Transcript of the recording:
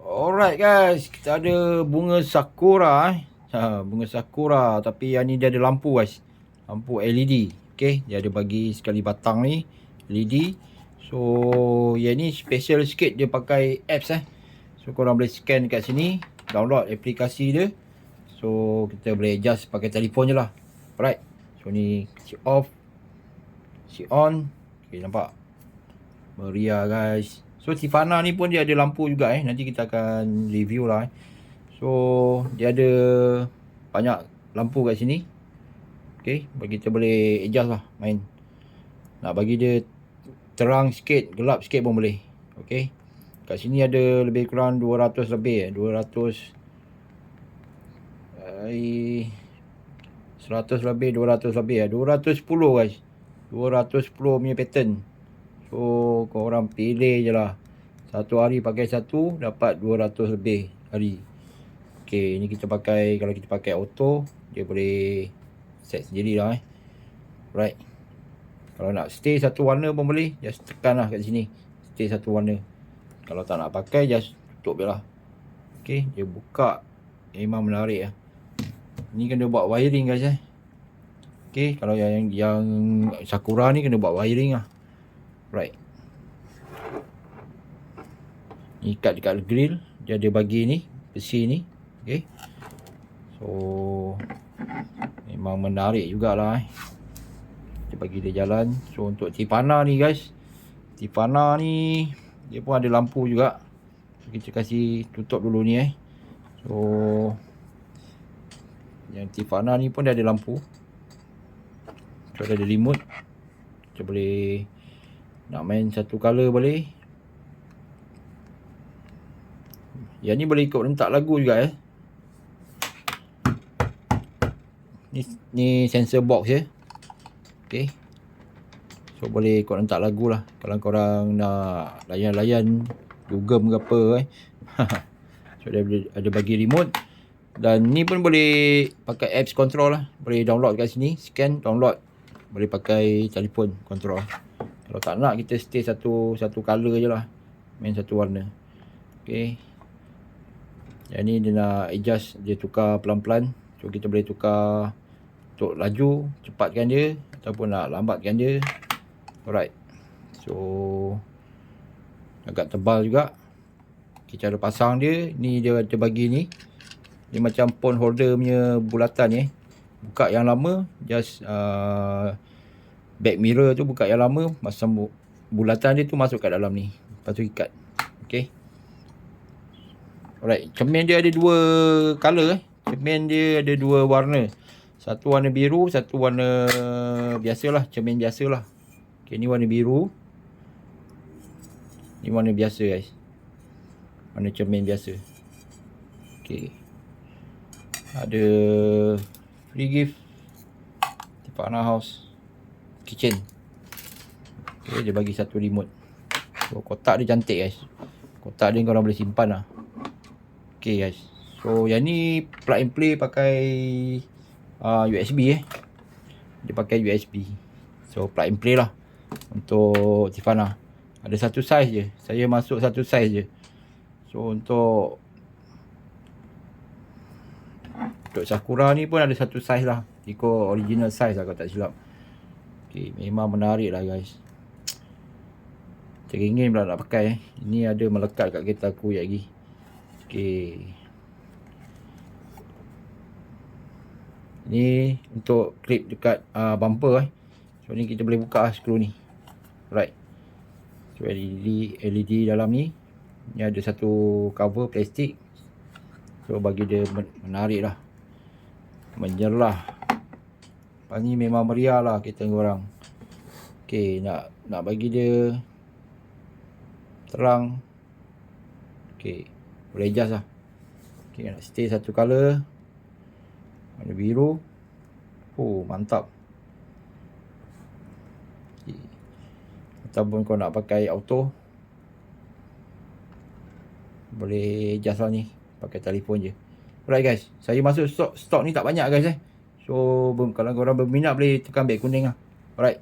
Alright guys, kita ada bunga sakura bunga sakura, tapi yang ni dia ada lampu guys. Lampu LED. Okay, dia ada bagi sekali batang ni LED. So yang ni special sikit, dia pakai apps So korang boleh scan kat sini, download aplikasi dia. So kita boleh adjust pakai telefon je lah. Alright. So ni si off, si on. Okay, nampak meriah guys. So Tifana ni pun dia ada lampu juga nanti kita akan review lah So dia ada banyak lampu kat sini. Okay, bagi kita boleh adjust lah main. Nak bagi dia terang sikit, gelap sikit pun boleh. Okay, kat sini ada lebih kurang 200 lebih 100 lebih 200 lebih 210 guys. 210 punya pattern. So korang pilih je lah. Satu hari pakai satu, dapat 200 lebih hari. Okay, ni kita pakai, kalau kita pakai auto, dia boleh set sendiri lah Right. Kalau nak stay satu warna pun boleh, just tekan lah kat sini, stay satu warna. Kalau tak nak pakai, just tutup je lah. Okay, dia buka, memang menarik Ni kena buat wiring guys Okay, kalau yang Sakura ni kena buat wiring lah. Right. Ikat dekat grill, dia ada bagi ni, besi ni. Okay. So memang menarik jugalah Kita bagi dia jalan. So untuk Tifana ni guys, Tifana ni dia pun ada lampu juga. So, kita kasih tutup dulu ni So yang Tifana ni pun dia ada lampu. So dia ada remote. Kita boleh nak main satu color boleh. Yang ni boleh ikut rentak lagu juga Ni sensor box Okay. So boleh ikut rentak lagu lah. Kalau korang nak layan-layan dugem ke apa So dia ada bagi remote. Dan ni pun boleh pakai apps control lah. Boleh download kat sini, scan, download. Boleh pakai telefon control. Kalau tak nak, kita stay satu color je lah, main satu warna. Okay. Yang ni dia nak adjust, dia tukar pelan-pelan. So kita boleh tukar untuk laju, cepatkan dia, ataupun nak lambatkan dia. Alright. So agak tebal juga. Kita cara pasang dia, ni dia ada bagi ni. Dia macam phone holder punya bulatan Buka yang lama, just back mirror tu buka yang lama, masang bulatan dia tu masuk kat dalam ni. Lepas tu ikat. Okay. Alright, cermin dia ada dua color Cermin dia ada dua warna. Satu warna biru, satu warna biasalah, cermin biasalah. Okay, ni warna biru. Ni warna biasa guys. Warna cermin biasa. Okay. Ada free gift Tifana House Kitchen. Okay, dia bagi satu remote. So kotak dia cantik guys. Kotak dia korang boleh simpan lah. Okay guys. So yang ni plug and play pakai USB Dia pakai USB. So plug and play lah untuk Tifana. Ada satu size je. Saya masuk satu size je. So untuk Sakura ni pun ada satu size lah. Ikut original size lah kalau tak silap. Okay, memang menarik lah guys. Teringin pula nak pakai Ini ada melekat kat kereta aku lagi. Okay. Ni untuk clip dekat bumper So ni kita boleh buka skru ni. Right. So LED dalam ni. Ni ada satu cover plastik. So bagi dia menarik lah, menjerlah. Lepas ni memang meriah lah kita korang. Okay, nak bagi dia terang. Okay, boleh adjust lah. Okay, nak stay satu color, warna biru. Oh, mantap. Okay. Ataupun kau nak pakai auto, boleh adjust lah ni, pakai telefon je. Alright guys, saya masuk stok ni tak banyak guys So kalau korang berminat boleh tekan beg kuning lah. Alright.